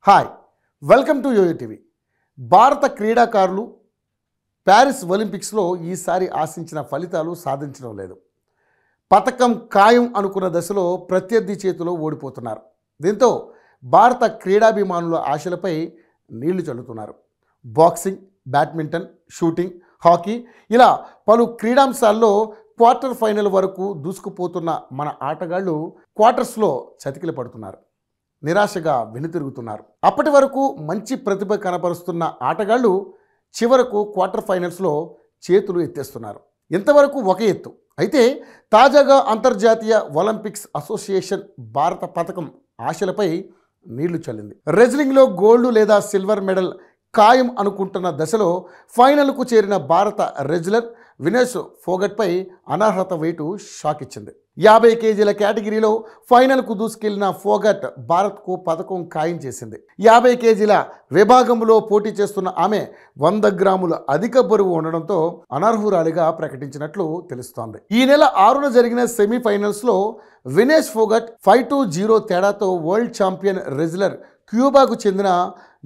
Hi welcome to YoYo TV. భారత క్రీడాకారులు Paris ఒలింపిక్స్లో ఈసారి ఆశించిన ఫలితాలు సాధించడం లేదు. పతకం ఖాయం అనుకున్న దశలో ప్రత్యర్థి చేతిలో ఓడిపోతున్నారు. దీంతో భారత క్రీడాభిమానుల ఆశలపై నీళ్లు చల్లుతున్నారు. బాక్సింగ్, బ్యాడ్మింటన్, షూటింగ్, హాకీ ఇలా పలు క్రీడాంశాల్లో క్వార్టర్ ఫైనల్ వరకు దూసుకుపోతున్న మన ఆటగాళ్లు క్వార్టర్స్లో చతికిల పడుతున్నారు. నిరాశగా వెనుతిరుగుతున్నారు. అప్పటి వరకు మంచి ప్రతిభ కనపరుస్తున్న ఆటగాళ్లు చివరకు క్వార్టర్ ఫైనల్స్లో చేతులు ఎత్తేస్తున్నారు. ఇంతవరకు ఒక ఎత్తు అయితే తాజాగా అంతర్జాతీయ ఒలింపిక్స్ అసోసియేషన్ భారత పథకం ఆశలపై నీళ్లు చల్లింది. రెజ్లింగ్లో గోల్డ్ లేదా సిల్వర్ మెడల్ ఖాయం అనుకుంటున్న దశలో ఫైనల్కు చేరిన భారత రెజ్లర్ వినేష్ ఫోగట్పై అనర్హత వేటు షాక్ ఇచ్చింది. 50 కేజీల కేటగిరీలో ఫైనల్కు దూసుకెళ్లిన ఫోగట్ భారత్కు పథకం ఖాయం చేసింది. 50 కేజీల విభాగంలో పోటీ చేస్తున్న ఆమె 100 గ్రాముల అధిక బరువు ఉండడంతో అనర్హురాలిగా ప్రకటించినట్లు తెలుస్తోంది. ఈ నెల 6న జరిగిన సెమీఫైనల్స్లో వినేష్ ఫోగట్ 5-0 తేడాతో వరల్డ్ ఛాంపియన్ రెజ్లర్ క్యూబాకు చెందిన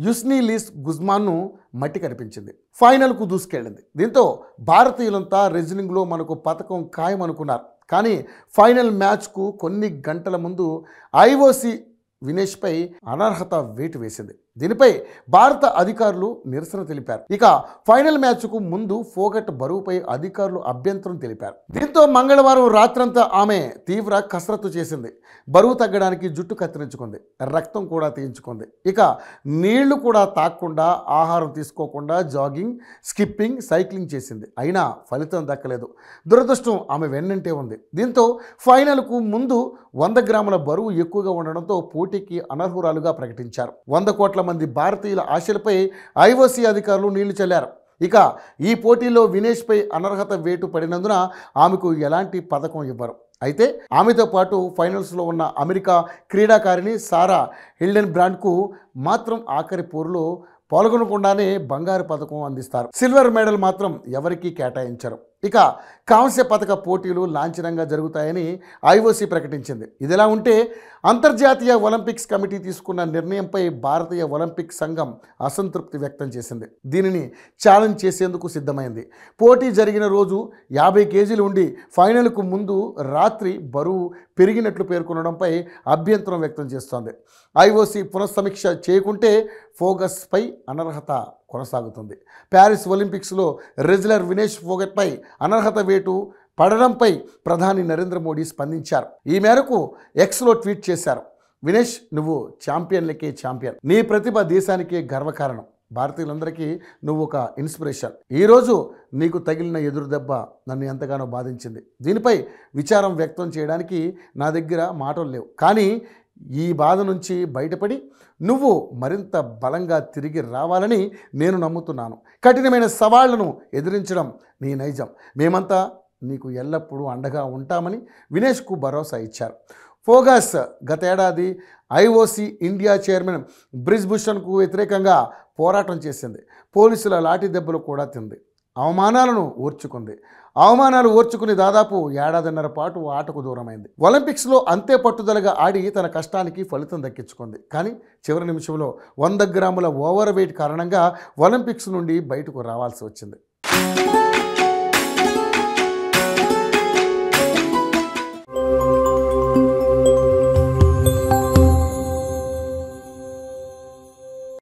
యుస్నీ లీస్ గుజ్మాన్ను మట్టి కనిపించింది. ఫైనల్కు దూసుకెళ్ళింది. దీంతో భారతీయులంతా రెజ్లింగ్లో మనకు పథకం ఖాయం అనుకున్నారు. కానీ ఫైనల్ మ్యాచ్కు కొన్ని గంటల ముందు ఐఓసీ వినేష్పై అనర్హత వేటు వేసింది. దీనిపై భారత అధికారులు నిరసన తెలిపారు. ఇక ఫైనల్ మ్యాచ్కు ముందు ఫోగట్ బరువుపై అధికారులు అభ్యంతరం తెలిపారు. దీంతో మంగళవారం రాత్రంతా ఆమె తీవ్ర కసరత్తు చేసింది. బరువు తగ్గడానికి జుట్టు కత్తిరించుకుంది, రక్తం కూడా తీయించుకుంది. ఇక నీళ్లు కూడా తాగకుండా, ఆహారం తీసుకోకుండా జాగింగ్, స్కిప్పింగ్, సైక్లింగ్ చేసింది. అయినా ఫలితం దక్కలేదు. దురదృష్టం ఆమె వెన్నంటే ఉంది. దీంతో ఫైనల్కు ముందు 100 గ్రాముల బరువు ఎక్కువగా ఉండడంతో పోటీకి అనర్హురాలుగా ప్రకటించారు. 100 కోట్ల మంది భారతీయుల ఆశలపై ఐఓసీ అధికారులు నీళ్లు చల్లారు. ఇక ఈ పోటీలో వినేష్పై అనర్హత వేటు పడినందున ఆమెకు ఎలాంటి పథకం ఇవ్వరు. అయితే ఆమెతో పాటు ఫైనల్స్లో ఉన్న అమెరికా క్రీడాకారిణి సారా హిల్డెన్ బ్రాండ్కు మాత్రం ఆఖరి పోరులో పాల్గొనకుండానే బంగారు పథకం అందిస్తారు. సిల్వర్ మెడల్ మాత్రం ఎవరికీ కేటాయించరు. ఇక కాంస్య పథక పోటీలు లాంఛనంగా జరుగుతాయని ఐఓసీ ప్రకటించింది. ఇదిలా ఉంటే అంతర్జాతీయ ఒలింపిక్స్ కమిటీ తీసుకున్న నిర్ణయంపై భారతీయ ఒలింపిక్ సంఘం అసంతృప్తి వ్యక్తం చేసింది. దీనిని ఛాలెంజ్ చేసేందుకు సిద్ధమైంది. పోటీ జరిగిన రోజు 50 కేజీలు ఉండి ఫైనల్కు ముందు రాత్రి బరువు పెరిగినట్లు పేర్కొనడంపై అభ్యంతరం వ్యక్తం చేస్తోంది. ఐఓసీ పునఃసమీక్ష చేయకుంటే ఫోగట్పై అనర్హత కొనసాగుతుంది. ప్యారిస్ ఒలింపిక్స్లో రెజ్లర్ వినేష్ ఫోగట్పై అనర్హత వేటు పడడంపై ప్రధాని నరేంద్ర మోడీ స్పందించారు. ఈ మేరకు ఎక్స్లో ట్వీట్ చేశారు. వినేష్, నువ్వు ఛాంపియన్లకే ఛాంపియన్. నీ ప్రతిభ దేశానికే గర్వకారణం. భారతీయులందరికీ నువ్వు ఒక ఇన్స్పిరేషన్. ఈరోజు నీకు తగిలిన ఎదురు దెబ్బ నన్ను ఎంతగానో బాధించింది. దీనిపై విచారం వ్యక్తం చేయడానికి నా దగ్గర మాటలు లేవు. కానీ ఈ బాధ నుంచి బయటపడి నువ్వు మరింత బలంగా తిరిగి రావాలని నేను నమ్ముతున్నాను. కఠినమైన సవాళ్లను ఎదిరించడం నీ నైజం. మేమంతా నీకు ఎల్లప్పుడూ అండగా ఉంటామని వినేష్కు భరోసా ఇచ్చారు. ఫోగస్ గతేడాది ఐఓసీ ఇండియా చైర్మన్ బ్రిజ్ భూషణ్కు వ్యతిరేకంగా పోరాటం చేసింది. పోలీసుల లాఠీ దెబ్బలు కూడా తింది. అవమానాలు ఓర్చుకుని దాదాపు 1.5 ఏళ్ల పాటు ఆటకు దూరమైంది. ఒలింపిక్స్లో అంతే పట్టుదలగా ఆడి తన కష్టానికి ఫలితం దక్కించుకుంది. కానీ చివరి నిమిషంలో 100 గ్రాముల ఓవర్ వెయిట్ కారణంగా ఒలింపిక్స్ నుండి బయటకు రావాల్సి వచ్చింది.